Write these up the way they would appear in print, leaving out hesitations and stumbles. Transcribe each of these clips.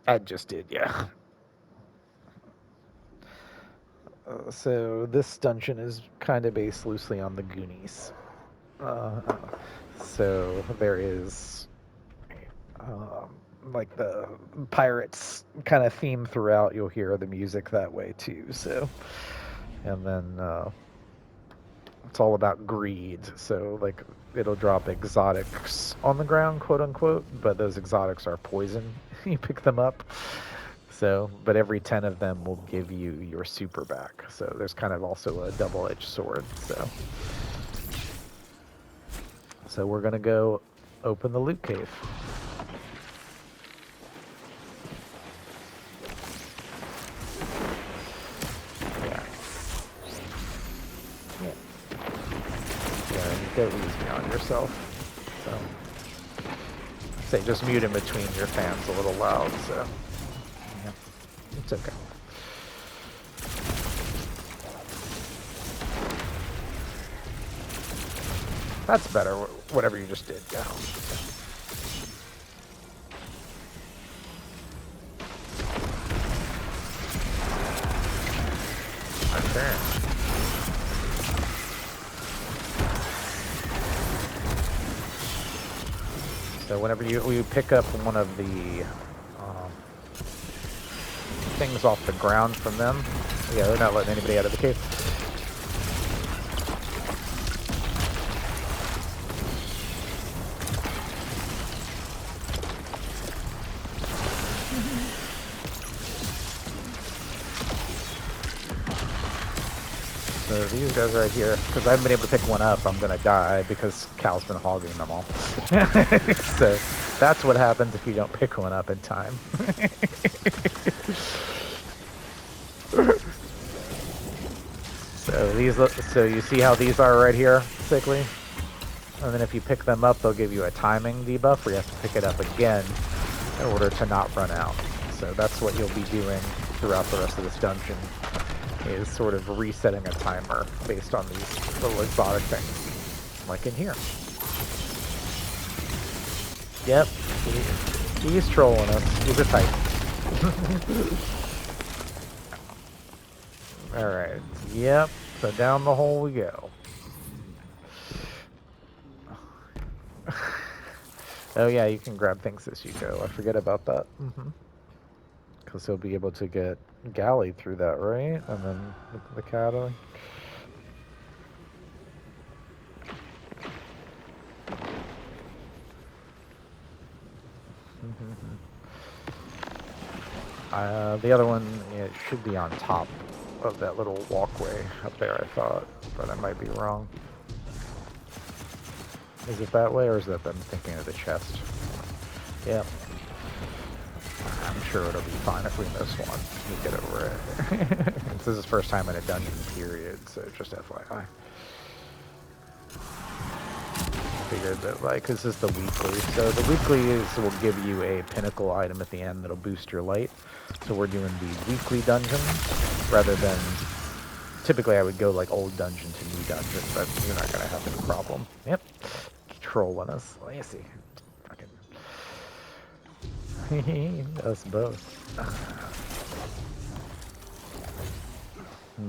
I just did, yeah. So this dungeon is kind of based loosely on the Goonies. Uh, so there is um, like the pirates kind of theme throughout. You'll hear the music that way too. So, and then it's all about greed. So like it'll drop exotics on the ground, quote unquote, but those exotics are poison. You pick them up. So, but every 10 of them will give you your super back. So there's kind of also a double-edged sword. So we're gonna go open the loot cave. Yeah. Yeah. Yeah, you go easy on yourself. So, say just mute in between your fans a little loud, so, yeah, it's okay. That's better, whatever you just did, yeah. Okay. So whenever you pick up one of the things off the ground from them, yeah, they're not letting anybody out of the cave. So these guys right here, because I haven't been able to pick one up, I'm gonna die because Cal's been hogging them all. So that's what happens if you don't pick one up in time. So you see how these are right here, Sickly? And then if you pick them up, they'll give you a timing debuff where you have to pick it up again in order to not run out. So that's what you'll be doing throughout the rest of this dungeon, is sort of resetting a timer based on these little exotic things, like in here. Yep, he's trolling us. He's a type. Alright, yep, so down the hole we go. Oh yeah, you can grab things as you go. I forget about that. Because he'll be able to get galley through that, right? And then the cattle. The other one, it should be on top of that little walkway up there, I thought, but I might be wrong. Is it that way, or is that them thinking of the chest? Yep. I'm sure it'll be fine if we miss one. We get over it. This is his first time in a dungeon, period, so just FYI. Figured that, like, this is the weekly. So the weeklies will give you a pinnacle item at the end that'll boost your light. So we're doing the weekly dungeon rather than... Typically I would go like old dungeon to new dungeon, but you're not going to have any problem. Yep. Trolling us. Let me see. Fucking... us both.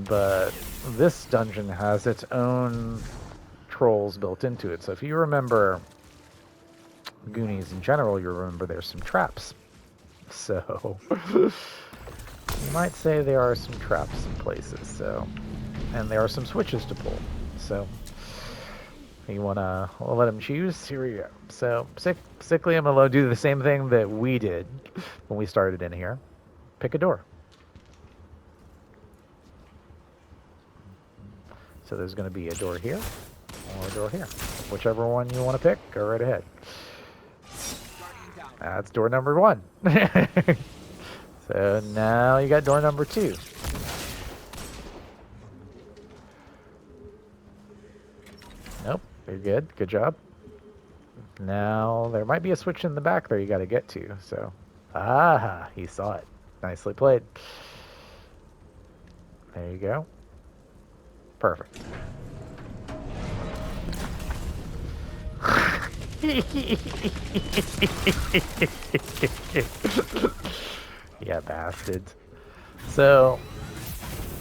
But this dungeon has its own trolls built into it. So if you remember Goonies in general, you remember there's some traps. So you might say there are some traps in places. So, and there are some switches to pull. So you wanna let him choose? Here we go. So Sickly, I'm gonna do the same thing that we did when we started in here. Pick a door. So there's going to be a door here or a door here. Whichever one you want to pick, go right ahead. That's door number 1. So now you got door number 2. Nope, you're good. Good job. Now there might be a switch in the back there you got to get to. So, he saw it. Nicely played. There you go. Perfect. Yeah, bastards. So,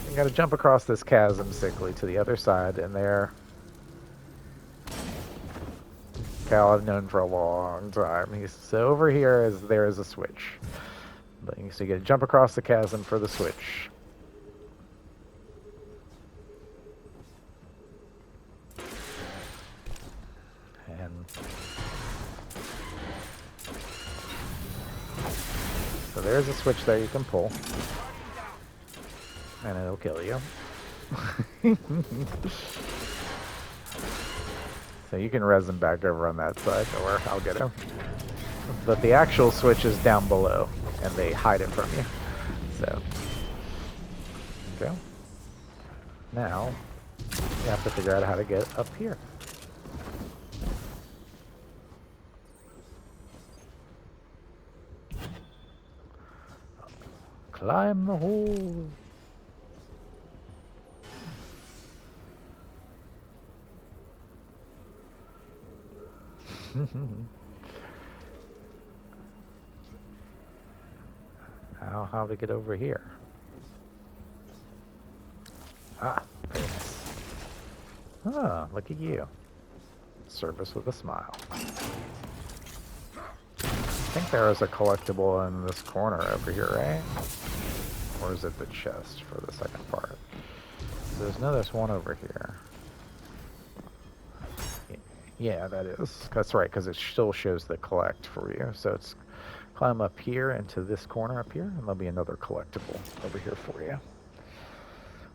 you gotta jump across this chasm, sickly, to the other side, and there... Cal I've known for a long time. So over here there is a switch. But so you gotta jump across the chasm for the switch. And so there's a switch there you can pull. And it'll kill you. So you can res him back over on that side, or I'll get him. But the actual switch is down below, and they hide it from you. So, okay. Now, you have to figure out how to get up here. Climb the hole. How to get over here? Ah, very nice. Ah, look at you. Service with a smile. I think there is a collectible in this corner over here, right? Or is it the chest for the second part? There's one over here. Yeah, that is. That's right, because it still shows the collect for you. So it's climb up here into this corner up here, and there'll be another collectible over here for you.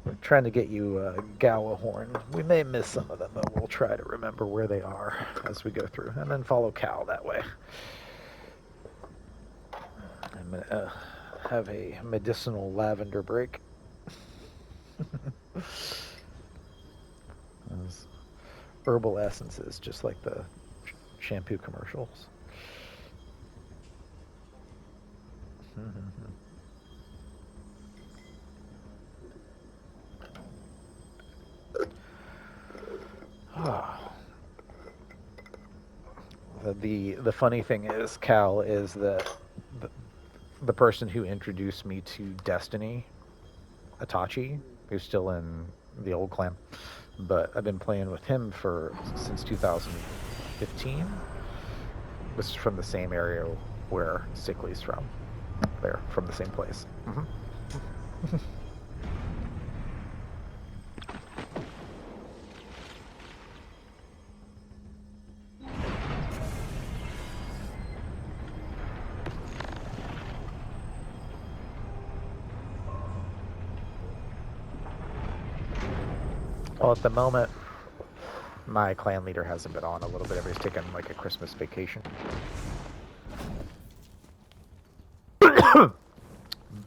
We're trying to get you Gala horn. We may miss some of them, but we'll try to remember where they are as we go through, and then follow Cal that way. I'm gonna have a medicinal lavender break. Those herbal essences, just like the shampoo commercials. The funny thing is, Cal is the person who introduced me to Destiny, Itachi, who's still in the old clan. But I've been playing with him since 2015. This is from the same area where Sickly's from. They're from the same place. Well, at the moment, my clan leader hasn't been on a little bit. Everybody's taken like a Christmas vacation.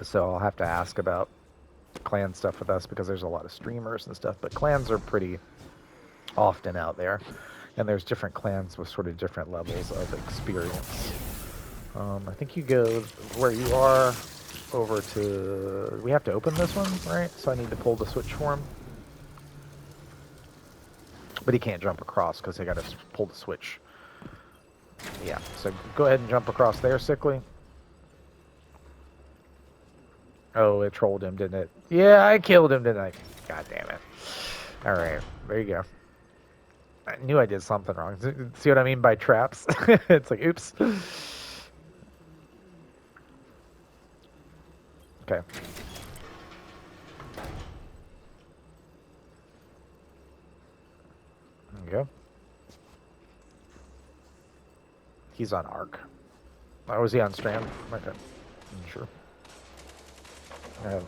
So I'll have to ask about clan stuff with us because there's a lot of streamers and stuff. But clans are pretty often out there. And there's different clans with sort of different levels of experience. I think you go where you are over to... We have to open this one, right? So I need to pull the switch for him. But he can't jump across because I got to pull the switch. Yeah, so go ahead and jump across there, Sickly. Oh, it trolled him, didn't it? Yeah, I killed him, didn't I? God damn it. Alright, there you go. I knew I did something wrong. See what I mean by traps? It's like, oops. Okay. There you go. He's on Arc. Oh, was he on Strand? Okay. Sure. Let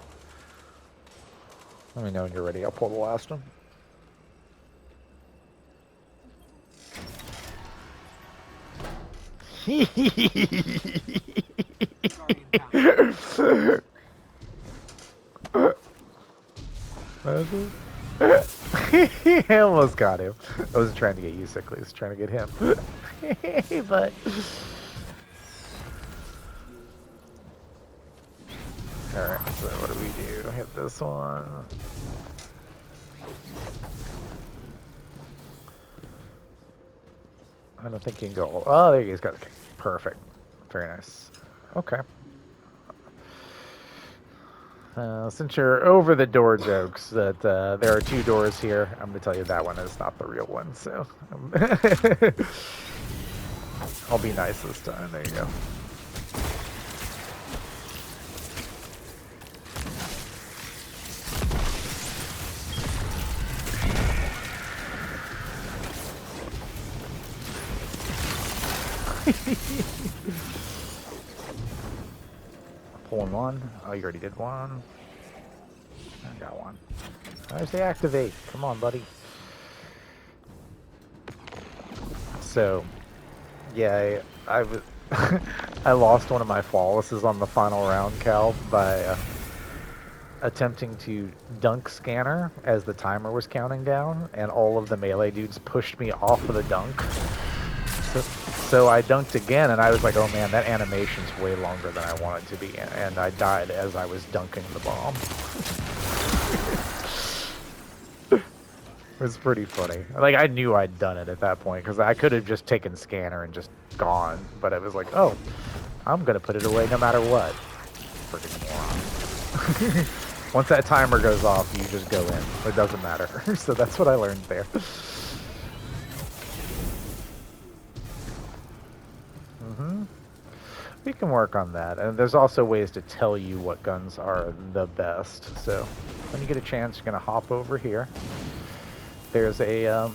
me know when you're ready. I'll pull the last one. I almost got him. I wasn't trying to get you, Sickly. I was trying to get him. But... Alright, so what do we do? Hit this one. I don't think you can go... Oh, there you go. Got it. Perfect. Very nice. Okay. Since you're over the door jokes, that there are 2 doors here, I'm going to tell you that one is not the real one, so... I'll be nice this time. There you go. Pulling one. Oh, you already did one. I got one. There's the activate. Come on, buddy. So, yeah, I I lost one of my flawlesses on the final round, Cal, by attempting to dunk scanner as the timer was counting down, and all of the melee dudes pushed me off of the dunk. So I dunked again, and I was like, oh man, that animation's way longer than I want it to be, and I died as I was dunking the bomb. It was pretty funny. Like, I knew I'd done it at that point, because I could have just taken scanner and just gone, but it was like, oh, I'm going to put it away no matter what. Freaking moron. Once that timer goes off, you just go in. It doesn't matter. So that's what I learned there. We can work on that. And there's also ways to tell you what guns are the best. So when you get a chance, you're going to hop over here. There's a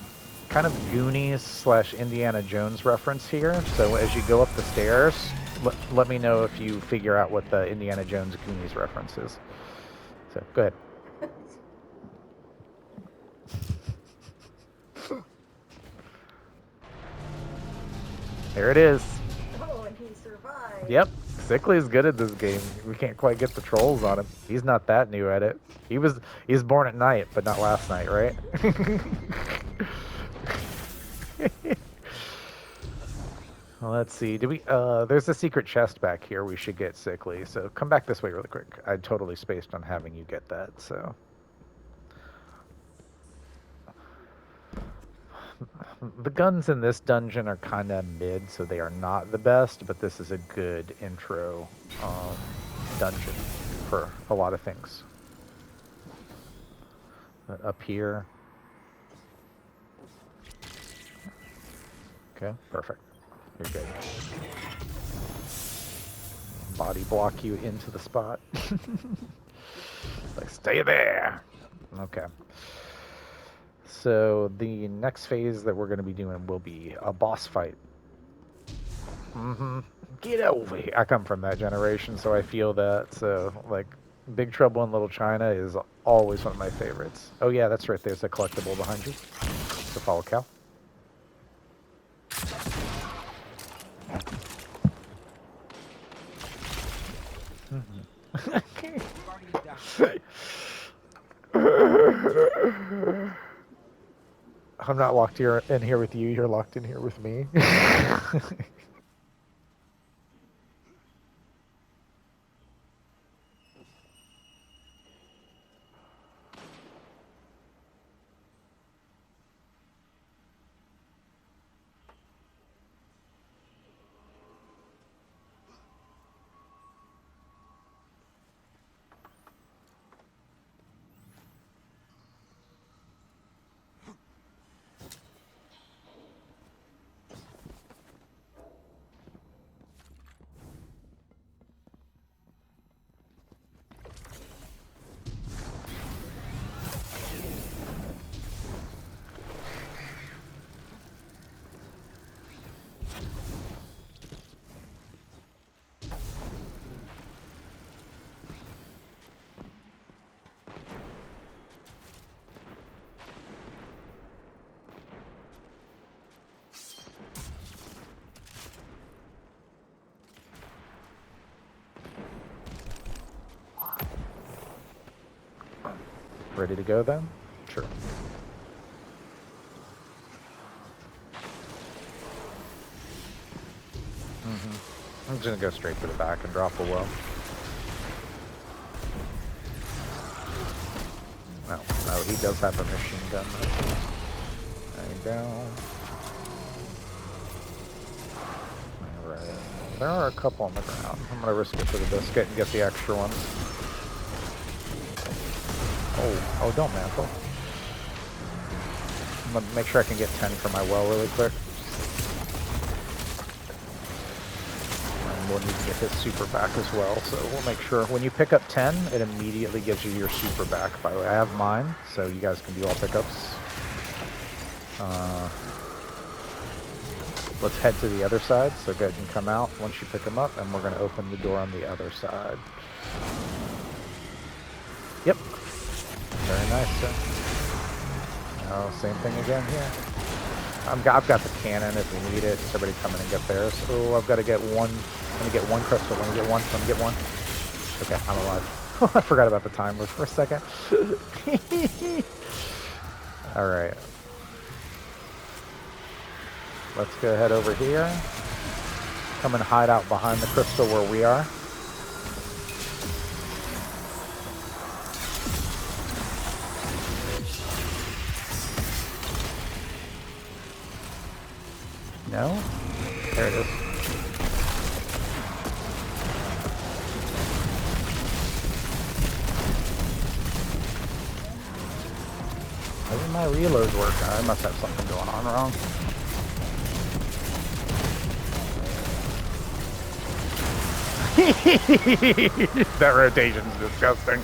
kind of Goonies / Indiana Jones reference here. So as you go up the stairs, let me know if you figure out what the Indiana Jones Goonies reference is. So go ahead. There it is. Oh, and he survived. Yep. Sickly's good at this game. We can't quite get the trolls on him. He's not that new at it. He was born at night, but not last night, right? Well, let's see. Do we there's a secret chest back here we should get, Sickly. So come back this way really quick. I totally spaced on having you get that, so the guns in this dungeon are kind of mid, so they are not the best, but this is a good intro dungeon for a lot of things. Up here. Okay, perfect. You're good. Body block you into the spot. Like, stay there! Okay. So the next phase that we're going to be doing will be a boss fight. Get over here. I come from that generation, so I feel that. So, like, Big Trouble in Little China is always one of my favorites. Oh yeah, that's right. There's a collectible behind you. So follow Cal. I'm not locked in here with you. You're locked in here with me. Ready to go then? Sure. I'm just gonna go straight to the back and drop a low. No, he does have a machine gun. There you go. Alright. There are a couple on the ground. I'm gonna risk it for the biscuit and get the extra ones. Oh, don't mantle. I'm gonna make sure I can get 10 for my well really quick. And we'll need to get his super back as well, so we'll make sure. When you pick up 10, it immediately gives you your super back, by the way. I have mine, so you guys can do all pickups. Let's head to the other side, so go ahead and come out once you pick them up, and we're going to open the door on the other side. Yep. Very nice, sir. Oh, same thing again here. I've got the cannon if we need it. Somebody come in and get theirs. Oh, I've got to get one. Let me get one crystal. Let me get one. Let me get one. Okay, I'm alive. I forgot about the timer for a second. All right. Let's go ahead over here. Come and hide out behind the crystal where we are. No? There it is. How did my reload work? I must have something going on wrong. That rotation's disgusting.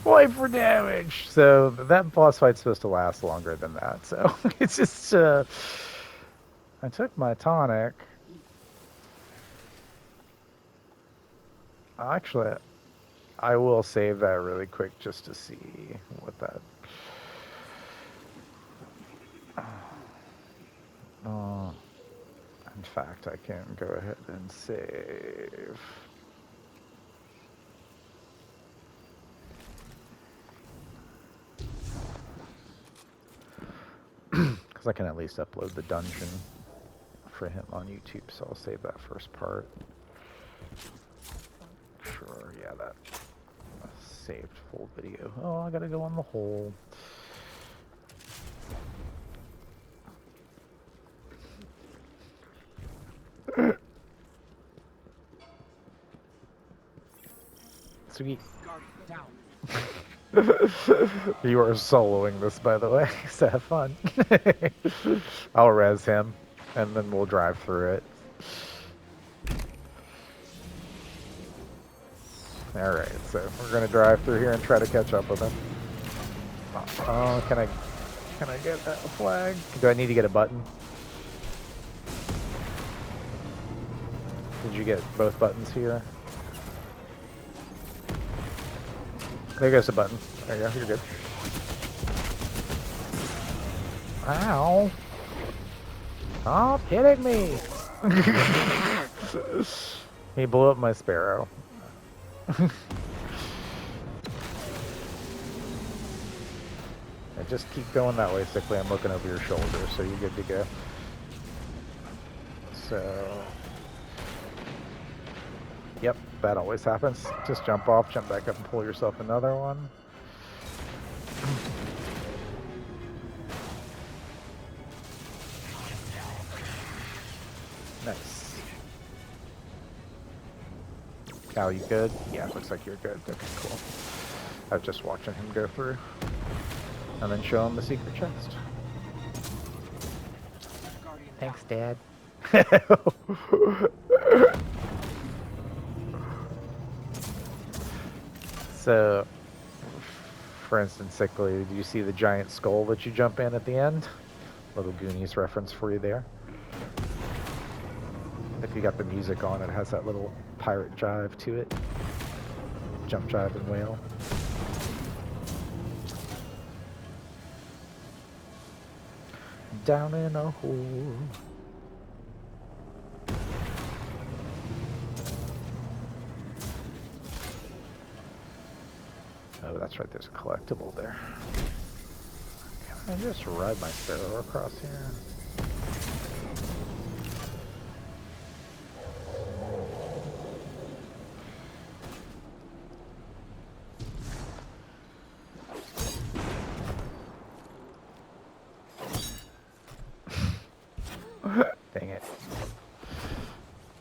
Wipe for damage. So that boss fight's supposed to last longer than that. So it's just I took my tonic. Actually, I will save that really quick just to see what that. In fact, I can go ahead and save. Because I can at least upload the dungeon for him on YouTube, so I'll save that first part. Sure, yeah, that saved full video. Oh, I gotta go on the hole. Sweet. You are soloing this, by the way, so have fun. I'll res him, and then we'll drive through it. Alright, so we're gonna drive through here and try to catch up with him. Oh, can I get that flag? Do I need to get a button? Did you get both buttons here? There goes the button. There you go, you're good. Ow! Stop hitting me! He blew up my sparrow. Just keep going that way, Sickly. I'm looking over your shoulder, so you're good to go. So... Yep, that always happens. Just jump off, jump back up, and pull yourself another one. Nice. Cal, you good? Yeah, it looks like you're good. Okay, cool. I was just watching him go through. And then show him the secret chest. Thanks, Dad. So, for instance, Sickly, do you see the giant skull that you jump in at the end? Little Goonies reference for you there. If you got the music on, it has that little pirate jive to it. Jump, jive, and wail. Down in a hole. Oh, that's right, there's a collectible there. Can I just ride my sparrow across here? Dang it.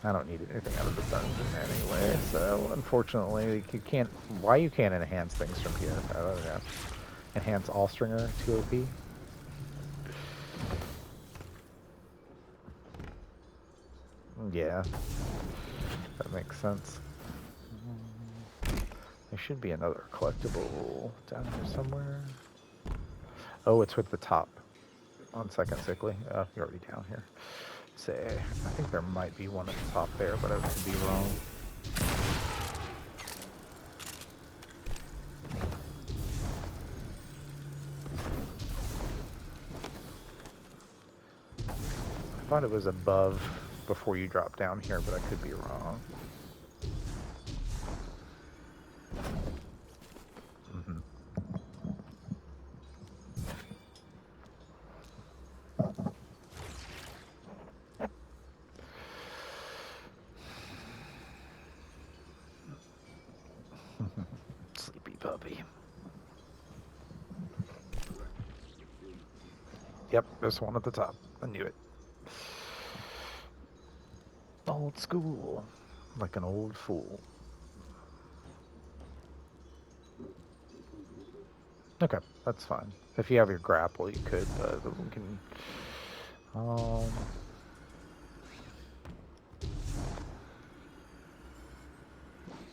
I don't need anything out of the dungeon anyway, so unfortunately you can't... Why you can't enhance things from here? I don't know. Enhance Allstringer to OP? Yeah, that makes sense. There should be another collectible down here somewhere. Oh, it's with the top. 1 second, Sickly. You're already down here. Say, I think there might be one at the top there, but I could be wrong. I thought it was above before you drop down here, but I could be wrong. Mm-hmm. Sleepy puppy. Yep, there's one at the top. I knew it. Old school. Like an old fool. Okay, that's fine. If you have your grapple, you could, but we can...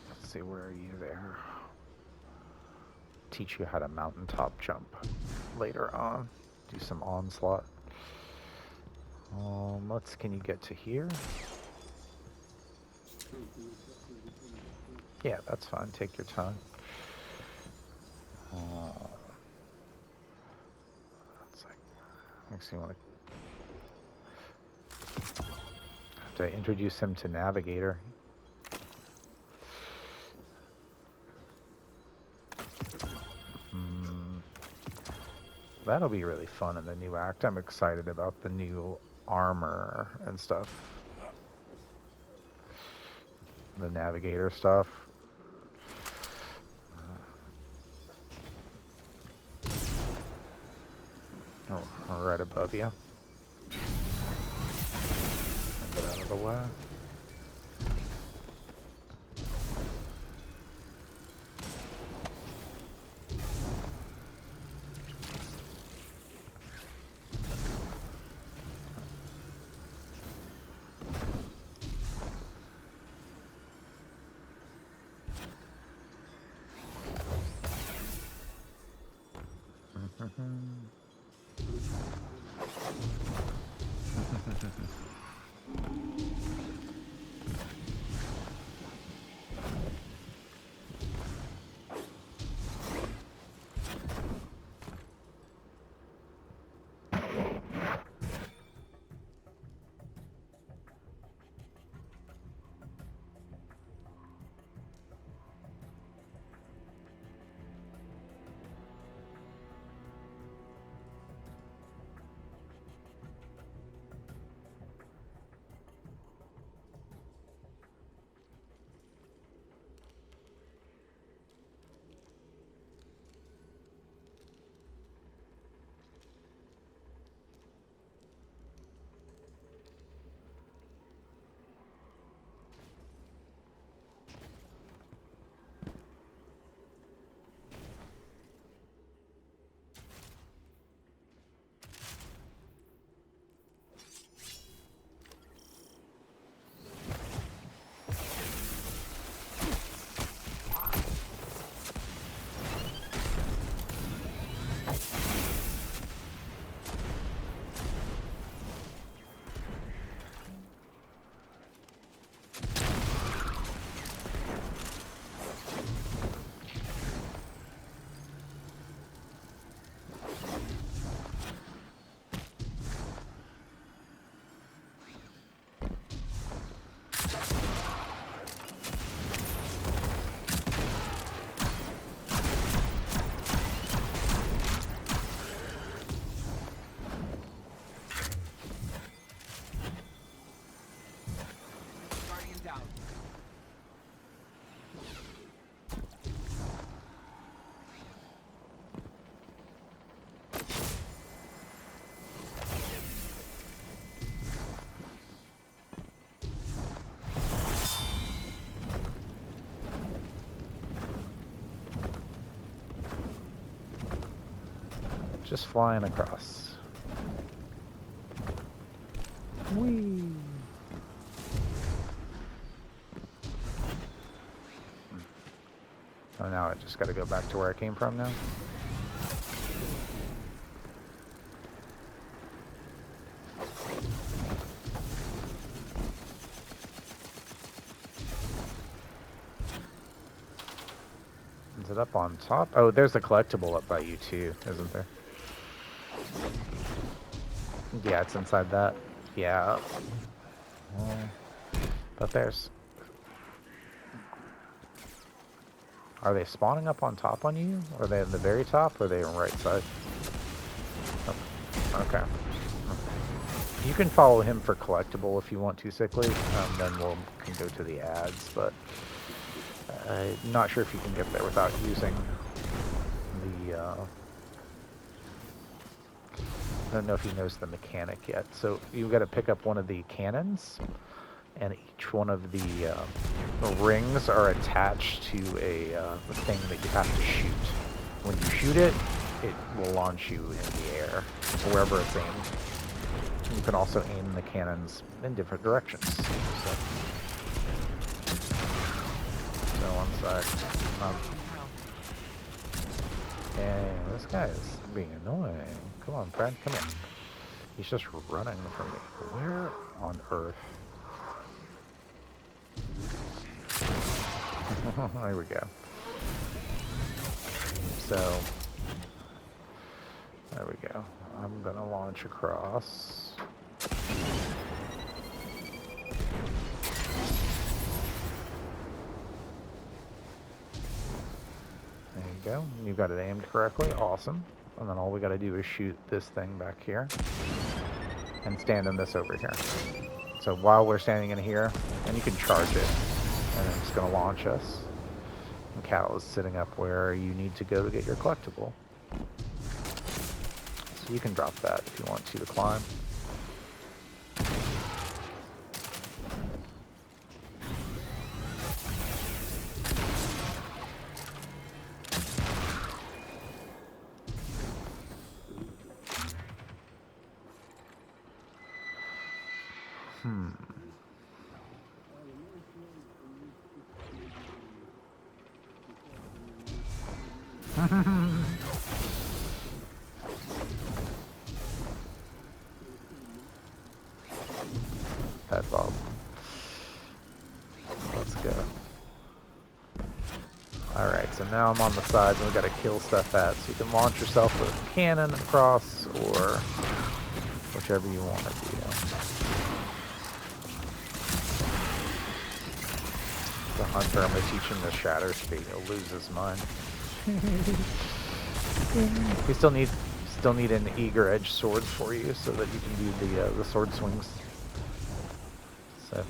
let's see, where are you there? Teach you how to mountaintop jump later on. Do some onslaught. Can you get to here? Yeah, that's fine. Take your time. That's like, makes me want to have to introduce him to Navigator. That'll be really fun in the new act. I'm excited about the new armor and stuff. The Navigator stuff. Oh, right above you. Get out of the way. Just flying across. Whee! Oh, now I just gotta go back to where I came from now. Is it up on top? Oh, there's a collectible up by you too, isn't there? Yeah, it's inside that. Yeah. But there's... Are they spawning up on top on you? Are they at the very top, or are they on the right side? Oh, okay. You can follow him for collectible if you want to, Sickly. Then can go to the ads, but I'm not sure if you can get there without using the... I don't know if he knows the mechanic yet. So you've got to pick up one of the cannons, and each one of the rings are attached to a thing that you have to shoot. When you shoot it, it will launch you in the air, wherever it's aimed. You can also aim the cannons in different directions. So one side. Hey, this guy is being annoying. Come on, friend, come here. He's just running from me. Where on earth? There we go. So, there we go. I'm gonna launch across. There you go. You got it aimed correctly. Awesome. And then all we got to do is shoot this thing back here and stand in this over here. So while we're standing in here, and you can charge it, and it's going to launch us. And Cal is sitting up where you need to go to get your collectible. So you can drop that if you want to climb. Pet Bob. Let's go. Alright, so now I'm on the sides and we gotta kill stuff at. So you can launch yourself with a cannon across, or whichever you want to do. The hunter, I'm gonna teach him the shatter speed. He'll lose his mind. We still need an eager edge sword for you so that you can do the sword swings. So,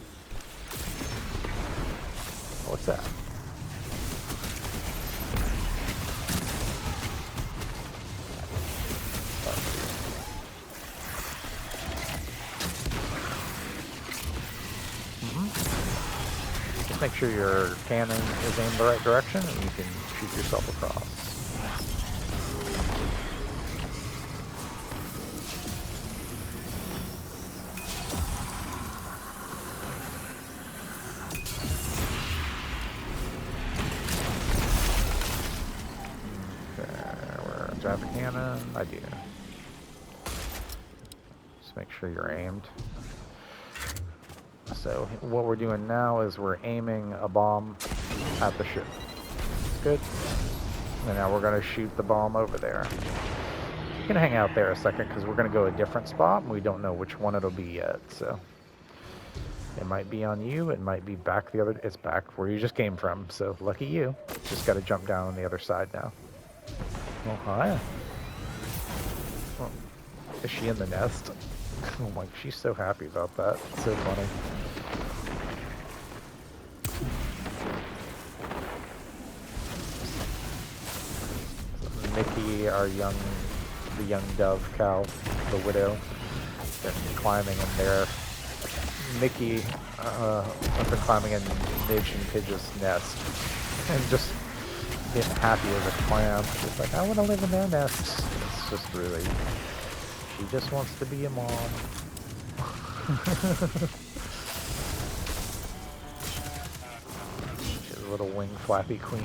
what's that? Just make sure your cannon is aimed the right direction, and you can shoot yourself across. Do I have a cannon? I do. Just make sure you're aimed. So what we're doing now is we're aiming a bomb at the ship. Good. And now we're going to shoot the bomb over there. You can hang out there a second because we're going to go a different spot and we don't know which one it'll be yet. So it might be on you. It might be back the other. It's back where you just came from. So lucky you. Just got to jump down on the other side now. Oh, hi. Oh, is she in the nest? Oh my, she's so happy about that. It's so funny. Mickey, the young dove cow, the widow, they're climbing in there. Mickey has been climbing in Midge and Pidge's nest and just getting happy as a clam. She's like, I want to live in their nest. It's just really, she just wants to be a mom. She's a little wing flappy queen.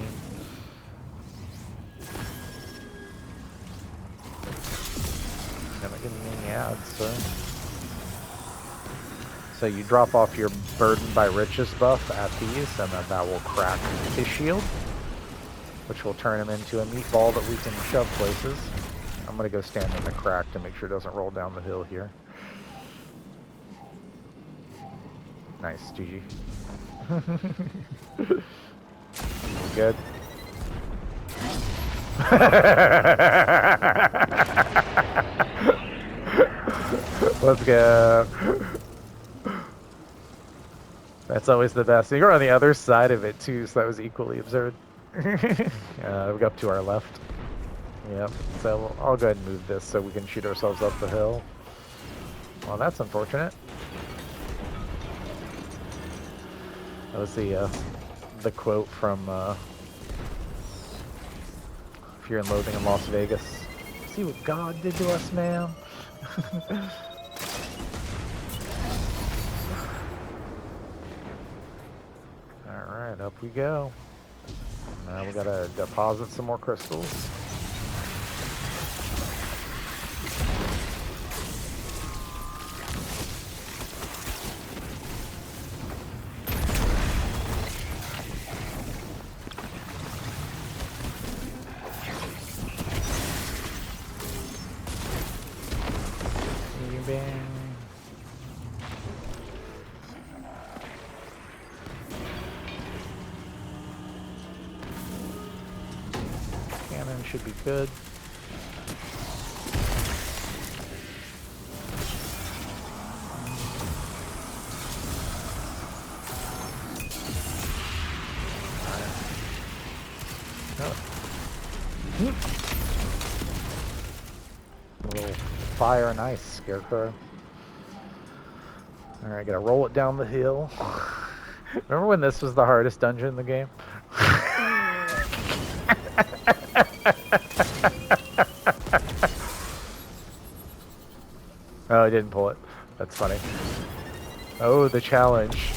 Gonna get any ads, sir. So you drop off your Burdened by Riches buff at these, and then that will crack his shield, which will turn him into a meatball that we can shove places. I'm gonna go stand in the crack to make sure it doesn't roll down the hill here. Nice, GG. Good. Let's go. That's always the best. You're on the other side of it too, so that was equally absurd. We got up to our left. Yep. So I'll go ahead and move this so we can shoot ourselves up the hill. Well, that's unfortunate. That was the quote from Fear and Loathing in Las Vegas. See what God did to us, ma'am. Alright, up we go. Now we gotta deposit some more crystals. Bang. Cannon should be good. A little fire and ice scarecrow. Alright, gotta roll it down the hill. Remember when this was the hardest dungeon in the game? Oh, I didn't pull it. That's funny. Oh, the challenge.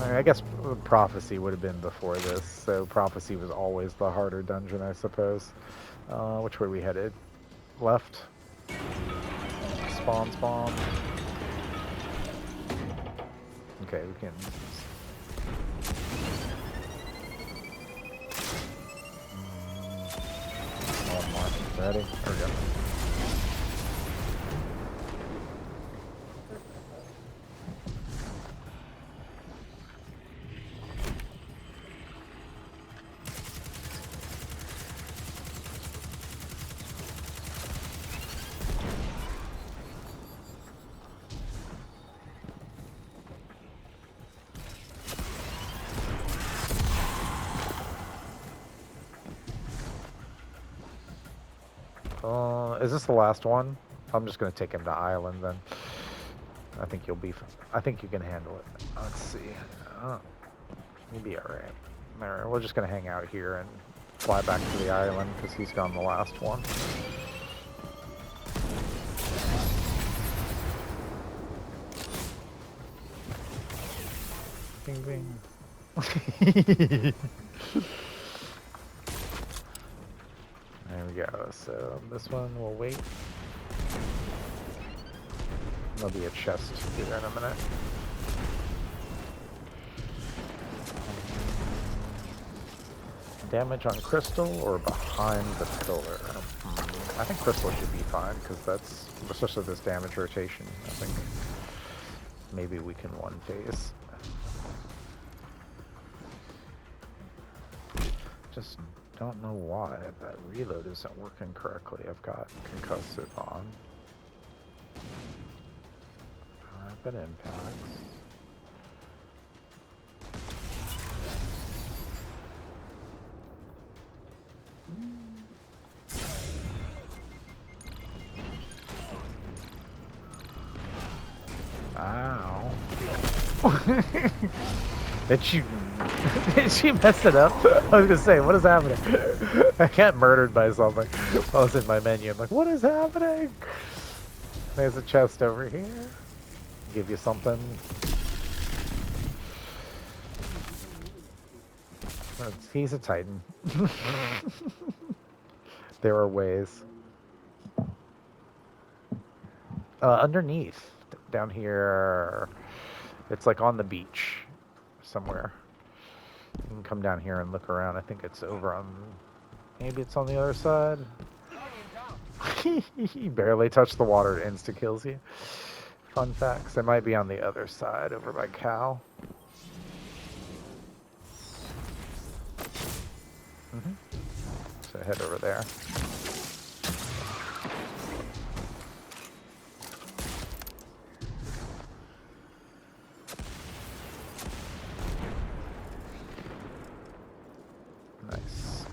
I guess Prophecy would have been before this, so Prophecy was always the harder dungeon, I suppose. Which way we headed? Left? Spawn, spawn. Okay, we can... One more. Ready? There we go. Is this the last one? I'm just gonna take him to Island then. I think you'll be. I think you can handle it. Let's see. You'll be all right. All right, we're just gonna hang out here and fly back to the island because he's gone the last one. Bing bing. There we go. So this one will wait. There'll be a chest here in a minute. Damage on crystal or behind the pillar? I think crystal should be fine because that's, especially this damage rotation, I think maybe we can one phase. Just don't know why that reload isn't working correctly. I've got concussive on. That impacts. Ow. Did she mess it up? I was gonna say, what is happening? I got murdered by something. I was in my menu. I'm like, what is happening? There's a chest over here. Give you something. He's a Titan. There are ways. Underneath, down here, it's like on the beach somewhere. You can come down here and look around. I think it's over on, maybe it's on the other side. He barely touched the water, it insta kills you. Fun facts. It might be on the other side over by Cal. So head over there. Nice.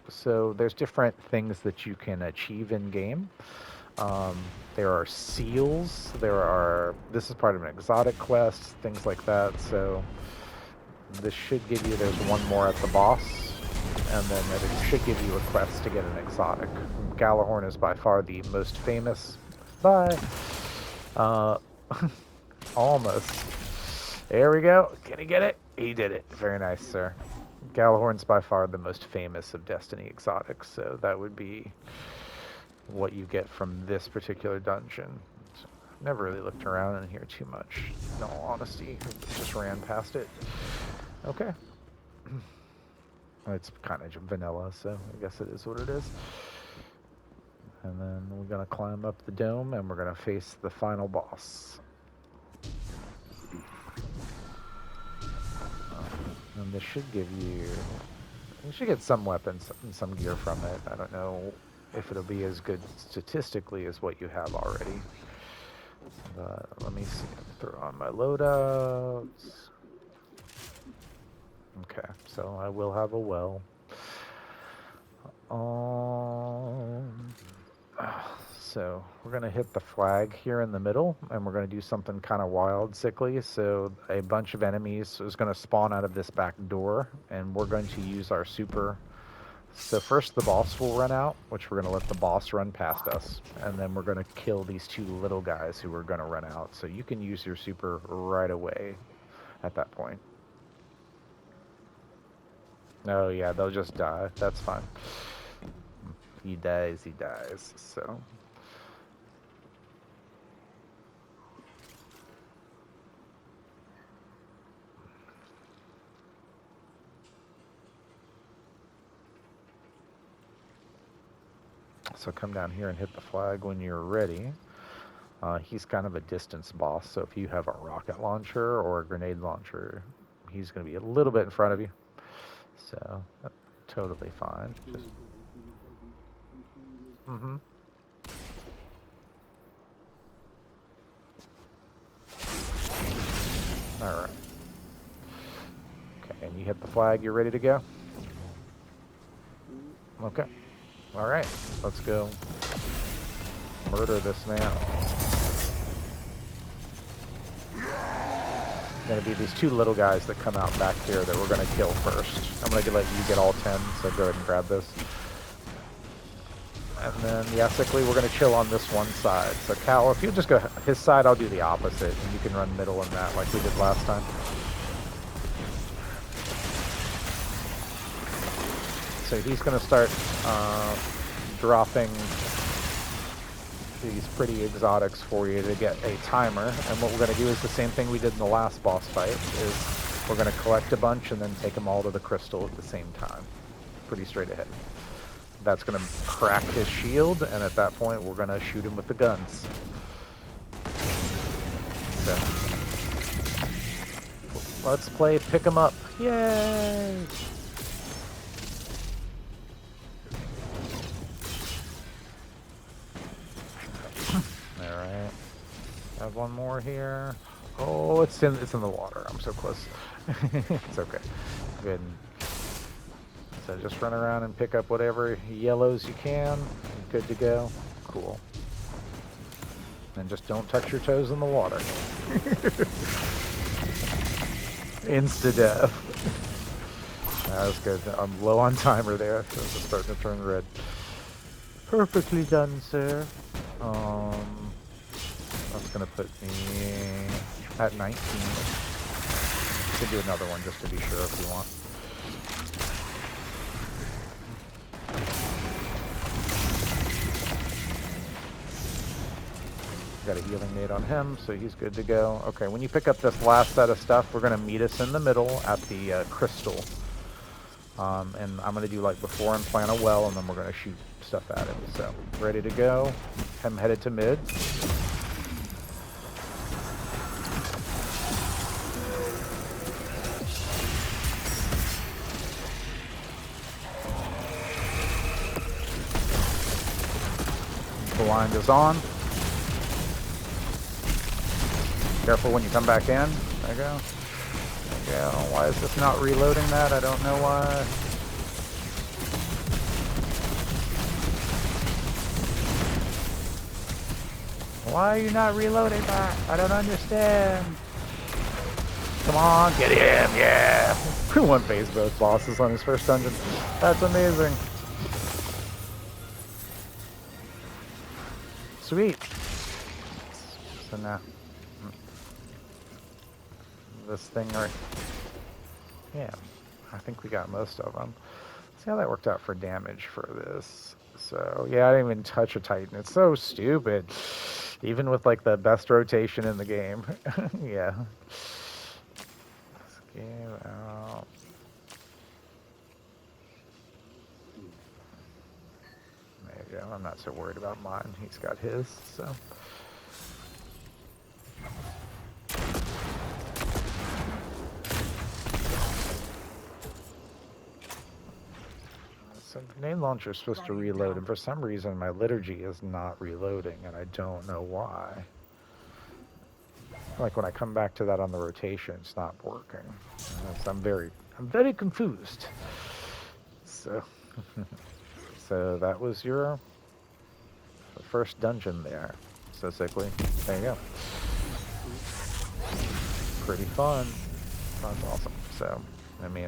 So there's different things that you can achieve in game. There are seals. This is part of an exotic quest, things like that. So this should give you, there's one more at the boss, and then it should give you a quest to get an exotic. Galahorn is by far the most famous. Bye. Almost. There we go. Can he get it? He did it. Very nice, sir. Galahorn's by far the most famous of Destiny exotics, so that would be what you get from this particular dungeon. So, never really looked around in here too much, in all honesty. Just ran past it. Okay. It's kind of vanilla, so I guess it is what it is. And then we're going to climb up the dome, and we're going to face the final boss. And this should give you should get some weapons and some gear from it. I don't know if it'll be as good statistically as what you have already. But let me see. Throw on my loadouts. Okay, so I will have a well. So we're going to hit the flag here in the middle, and we're going to do something kind of wild, sickly. So a bunch of enemies is going to spawn out of this back door, and we're going to use our super. So first the boss will run out, which we're going to let the boss run past us, and then we're going to kill these two little guys who are going to run out. So you can use your super right away at that point. Oh yeah, they'll just die. That's fine. He dies, so... So come down here and hit the flag when you're ready. He's kind of a distance boss, so if you have a rocket launcher or a grenade launcher, he's going to be a little bit in front of you. So, totally fine. Just... Alright. Okay, and you hit the flag, you're ready to go? Okay. Alright, let's go murder this man. Going to be these two little guys that come out back here that we're going to kill first. I'm going to let you get all 10, so go ahead and grab this. And then, yeah, sickly, we're going to chill on this one side. So Cal, if you just go his side, I'll do the opposite, and you can run middle in that like we did last time. So he's going to start dropping these pretty exotics for you to get a timer. And what we're going to do is the same thing we did in the last boss fight, is we're going to collect a bunch and then take them all to the crystal at the same time. Pretty straight ahead. That's going to crack his shield, and at that point we're going to shoot him with the guns. So, let's play pick 'em up. Yay! Alright. Have one more here. Oh, it's in the water. I'm so close. It's okay. Good. So just run around and pick up whatever yellows you can. Good to go. Cool. And just don't touch your toes in the water. Insta-death. That was good. I'm low on timer there, so it's starting to turn red. Perfectly done, sir. That's gonna put me at 19. You can do another one just to be sure if you want. Got a healing nade on him, so he's good to go. Okay, when you pick up this last set of stuff, we're gonna meet us in the middle at the crystal. And I'm gonna do like before and plant a well, and then we're gonna shoot stuff at him. So, ready to go. I'm headed to mid. Blind is on. Careful when you come back in. There you go. There you go. Why is this not reloading that? I don't know why. Why are you not reloading that? I don't understand. Come on, get him, yeah. One phase both bosses on his first dungeon. That's amazing. Sweet. So now, this thing right. Yeah, I think we got most of them. See how that worked out for damage for this. So yeah, I didn't even touch a Titan. It's so stupid. Even with like the best rotation in the game. Yeah. Let's game out. There you go. I'm not so worried about mine. He's got his, so. So grenade launcher is supposed to reload, and for some reason my liturgy is not reloading, and I don't know why. Like when I come back to that on the rotation, it's not working. So I'm very confused. So, so that was your first dungeon there. So sickly. There you go. Pretty fun. That's awesome. So, I mean.